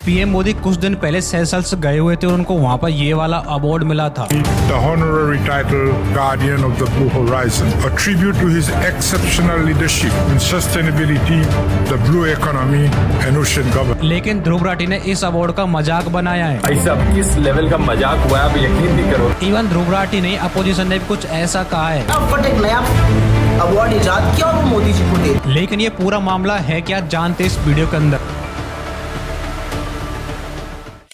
PM Modi कुछ दिन पहले सेशल्स गए हुए थे और उनको वहाँ पर ये वाला अवार्ड मिला था। The honorary title Guardian of the Blue Horizon, a tribute to his exceptional leadership in sustainability, the blue economy and ocean governance. लेकिन ध्रुव राठी ने इस अवार्ड का मजाक बनाया है। भाई साहब किस लेवल का मजाक हुआ है, आप यकीन नहीं करो। इवन ध्रुव राठी नहीं, अपोजिशन ने भी कुछ ऐसा कहा है। फटाफट एक नया अवार्ड इजाद किया और वो मोदी जी को दे। लेकिन ये पूरा मामला है क्या, जानते इस वीडियो के अंदर।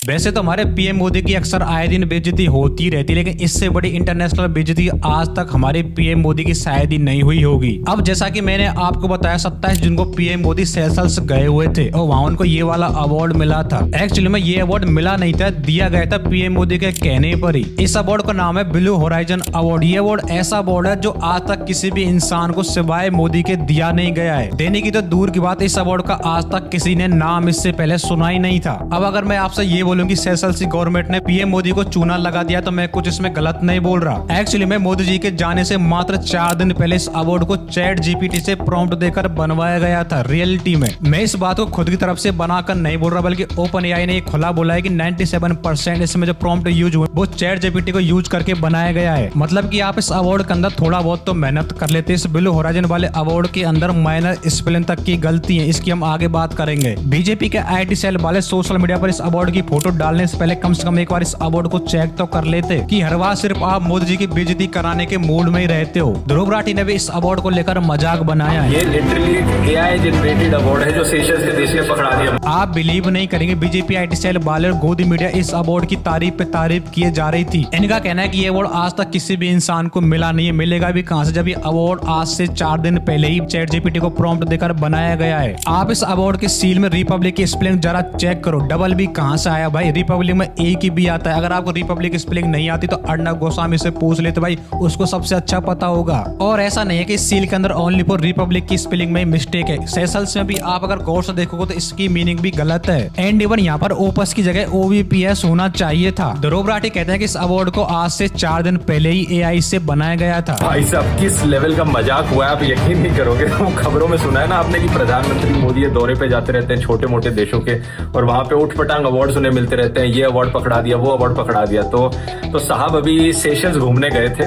वैसे तो हमारे पीएम मोदी की अक्सर आए दिन बेइज्जती होती रहती, लेकिन इससे बड़ी इंटरनेशनल बेइज्जती आज तक हमारे पीएम मोदी की शायद ही नहीं हुई होगी। अब जैसा कि मैंने आपको बताया 27 जून को पीएम मोदी सेशल्स गए हुए थे और वहां उनको ये वाला अवार्ड मिला था। एक्चुअली में ये अवार्ड मिला नहीं था, दिया गया था पीएम मोदी के कहने पर ही। इस अवार्ड का नाम है ब्लू होराइजन अवार्ड। ये अवार्ड ऐसा अवार्ड है जो आज तक किसी भी इंसान को सिवाय मोदी के दिया नहीं गया है। देने की तो दूर की बात, इस अवार्ड का आज तक किसी ने नाम इससे पहले सुना ही नहीं था। अब अगर मैं आपसे ये बोलूं कि सेशल्स की गवर्नमेंट ने पीएम मोदी को चूना लगा दिया तो मैं कुछ इसमें गलत नहीं बोल रहा। एक्चुअली में मोदी जी के जाने से मात्र 4 दिन पहले इस अवार्ड को चैट जीपीटी से प्रॉम्प्ट देकर बनवाया गया था रियलिटी में। मैं इस बात को खुद की तरफ से बनाकर नहीं बोल रहा, बल्कि ओपन एआई ने ये खुला बोला है कि 97% इसमें जो प्रॉम्प्ट यूज हुए वो चैट जीपीटी को यूज करके बनाया गया है। मतलब कि आप इस अवार्ड के अंदर थोड़ा बहुत तो मेहनत कर लेते। इस ब्लू होराइजन वाले अवार्ड के अंदर माइनर स्पेलिंग तक की गलती है, इसकी हम आगे बात करेंगे। बीजेपी के आईटी सेल वाले सोशल मीडिया पर इस अवार्ड की फोटो डालने से पहले कम से कम एक बार इस अवार्ड को चेक तो कर लेते कि हर बार सिर्फ आप मोदी जी की बेइज्जती कराने के मूड में ही रहते हो। ध्रुव राठी ने भी इस अवार्ड को लेकर मजाक बनाया है। ये लिटरली एआई जनरेटेड अवार्ड है जो सेशल्स के देश ने पकड़ा दिया। आप बिलीव नहीं करेंगे, बीजेपी आईटी सेल वाले और गोदी मीडिया इस अवार्ड की तारीफ पे तारीफ किए जा रही थी। इनका कहना है कि ये अवार्ड आज तक किसी भी इंसान को मिला नहीं है, मिलेगा भी कहां से, जब ये अवार्ड आज से 4 दिन पहले ही चैट जीपीटी को प्रॉम्प्ट देकर बनाया गया है। आप इस अवार्ड के सील में रिपब्लिक की स्पेलिंग जरा चेक करो, डबल बी कहां से आया भाई। रिपब्लिक में एक ही भी आता है। अगर आपको रिपब्लिक की स्पेलिंग नहीं आती तो अर्णब गोस्वामी से पूछ लेते, भाई उसको सबसे अच्छा पता होगा। और ऐसा नहीं है कि सील के अंदर ओनली फॉर रिपब्लिक की स्पेलिंग में मिस्टेक है, सेशल्स में भी आप अगर गौर से देखोगे तो इसकी मीनिंग भी गलत है। एंड इवन यहाँ पर ओपस की जगह ओवीपीएस होना चाहिए था। ध्रुव राठी कहते हैं कि इस अवार्ड को आज से 4 दिन पहले ही एआई से बनाया गया था। भाई साहब किस लेवल का मजाक हुआ है, आप यकीन नहीं करोगे। वो खबरों में सुना है ना आपने कि प्रधानमंत्री मोदी ये दौरे पे जाते रहते हैं छोटे मोटे देशों के, और वहां पे उठपटांग अवार्ड उन्हें मिलते रहते हैं। ये अवार्ड पकड़ा दिया, वो अवार्ड पकड़ा दिया। तो साहब अभी सेशल्स घूमने गए थे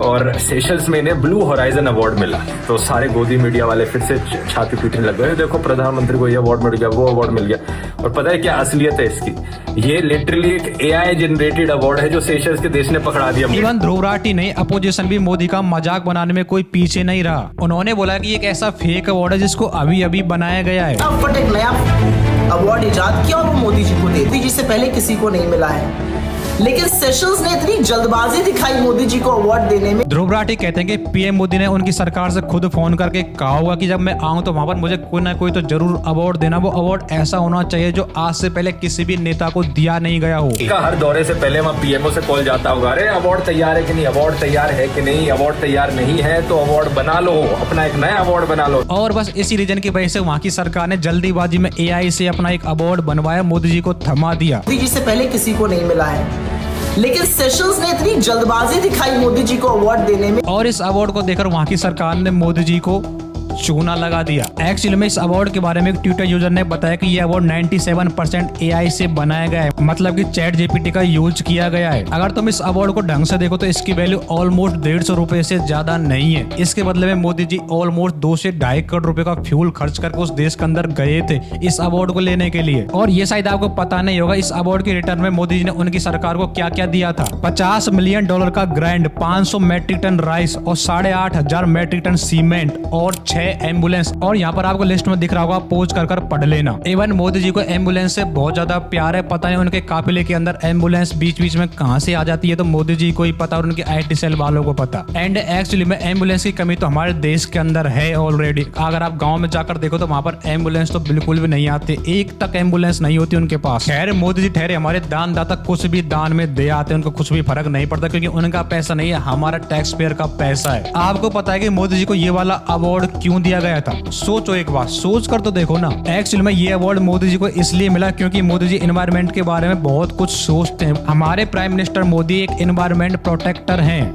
और सेशल्स में इन्हें ब्लू होराइजन अवार्ड मिला। तो सारे गोदी मीडिया वाले फिर से छाती पीटने लग गए, देखो प्रधानमंत्री को ये अवार्ड मिल गया, वो अवार्ड मिल गया। और पता है क्या असलियत है इसकी, ये लिटरली एक एआई जनरेटेड अवार्ड है जो सेशल्स के देश ने पकड़ा दिया। इवन ध्रुव राठी नहीं, अपोजिशन भी मोदी का मजाक बनाने में कोई पीछे नहीं रहा। उन्होंने बोला कि एक ऐसा फेक अवार्ड है जिसको अभी अभी बनाया गया है। फटाफट एक नया अवार्ड इजाद किया और वो मोदी जी को दे। मोदी जी से पहले किसी को नहीं मिला है, लेकिन सेशल्स ने इतनी जल्दबाजी दिखाई मोदी जी को अवार्ड देने में। ध्रुव राठी कहते हैं कि पीएम मोदी ने उनकी सरकार से खुद फोन करके कहा होगा कि जब मैं आऊं तो वहां पर मुझे कोई ना कोई तो जरूर अवार्ड देना। वो अवार्ड ऐसा होना चाहिए जो आज से पहले किसी भी नेता को दिया नहीं गया हो। हर दौरे से पहले वहाँ पीएमओ से कॉल जाता होगा, अरे अवार्ड तैयार है कि नहीं, अवार्ड तैयार है कि नहीं, अवार्ड तैयार नहीं है तो अवार्ड बना लो, अपना एक नया अवार्ड बना लो। और बस इसी रीजन की वजह से वहाँ की सरकार ने जल्दीबाजी में एआई से अपना एक अवार्ड बनवाया, मोदी जी को थमा दिया। मोदी जी से पहले किसी को नहीं मिला है, लेकिन सेशल्स ने इतनी जल्दबाजी दिखाई मोदी जी को अवार्ड देने में। और इस अवार्ड को देखकर वहाँ की सरकार ने मोदी जी को चूना लगा दिया। एक्चुअली में इस अवार्ड के बारे में एक ट्विटर यूजर ने बताया कि ये अवार्ड 97% एआई से बनाया गया है, मतलब कि चैट जीपीटी का यूज किया गया है। अगर तुम इस अवार्ड को ढंग से देखो तो इसकी वैल्यू ऑलमोस्ट 150 रुपए से ज्यादा नहीं है। इसके बदले में मोदी जी ऑलमोस्ट 2 से 2.5 करोड़ रुपए का फ्यूल खर्च करके उस देश के अंदर गए थे इस अवार्ड को लेने के लिए। और ये शायद आपको पता नहीं होगा, इस अवार्ड के रिटर्न में मोदी जी ने उनकी सरकार को क्या क्या दिया था। $50 मिलियन का ग्रांट, 500 मैट्रिक टन राइस और 8,500 मैट्रिक टन सीमेंट और 6 एम्बुलेंस। और यहाँ पर आपको लिस्ट में दिख रहा होगा, पोज कर पढ़ लेना। इवन मोदी जी को एम्बुलेंस से बहुत ज्यादा प्यार है, पता नहीं उनके काफिले के अंदर एम्बुलेंस बीच बीच में कहां से आ जाती है तो मोदी जी को ही पता और उनके आईटी सेल वालों को पता। एंड एक्चुअली में एम्बुलेंस की कमी तो हमारे देश के अंदर है ऑलरेडी। अगर आप गाँव में जाकर देखो तो वहां पर एम्बुलेंस तो बिल्कुल भी नहीं आते, एक तक एम्बुलेंस नहीं होती उनके पास। खैर मोदी जी ठहरे हमारे दानदाता, कुछ भी दान में दे आते, उनको कुछ भी फर्क नहीं पड़ता क्योंकि उनका पैसा नहीं है, हमारा टैक्स पेयर का पैसा है। आपको पता है कि मोदी जी को ये वाला अवार्ड क्यों दिया गया था? सोचो एक बार, सोच कर तो देखो ना। एक्चुअली में ये अवार्ड मोदी जी को इसलिए मिला क्योंकि मोदी जी एनवायरनमेंट के बारे में बहुत कुछ सोचते हैं। हमारे प्राइम मिनिस्टर मोदी एक एनवायरनमेंट प्रोटेक्टर हैं।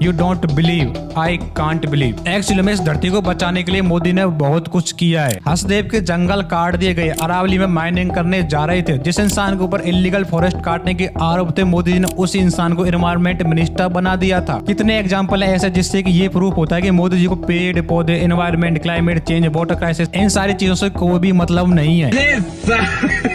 You don't believe, I can't believe. Actually में इस धरती को बचाने के लिए मोदी ने बहुत कुछ किया है। हसदेव के जंगल काट दिए गए, अरावली में माइनिंग करने जा रहे थे, जिस इंसान के ऊपर इलीगल फॉरेस्ट काटने के आरोप थे, मोदी जी ने उस इंसान को एनवायरमेंट मिनिस्टर बना दिया था। कितने एग्जाम्पल है ऐसे जिससे कि ये प्रूफ होता है कि मोदी जी को पेड़ पौधे, environment, climate change, water crisis, इन सारी चीजों से कोई भी मतलब नहीं है।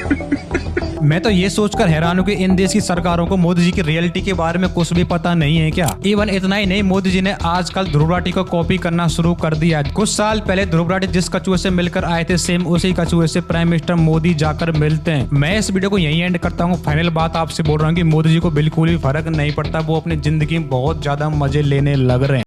मैं तो ये सोचकर हैरान हूँ कि इन देश की सरकारों को मोदी जी की रियलिटी के बारे में कुछ भी पता नहीं है क्या। इवन इतना ही नहीं, मोदी जी ने आजकल ध्रुव राठी को कॉपी करना शुरू कर दिया। कुछ साल पहले ध्रुव राठी जिस कछुए से मिलकर आए थे, सेम उसी कछुए से प्राइम मिनिस्टर मोदी जाकर मिलते हैं। मैं इस वीडियो को यहीं एंड करता हूँ। फाइनल बात आपसे बोल रहा हूँ कि मोदी जी को बिल्कुल भी फर्क नहीं पड़ता, वो अपनी जिंदगी में बहुत ज्यादा मजे लेने लग रहे हैं।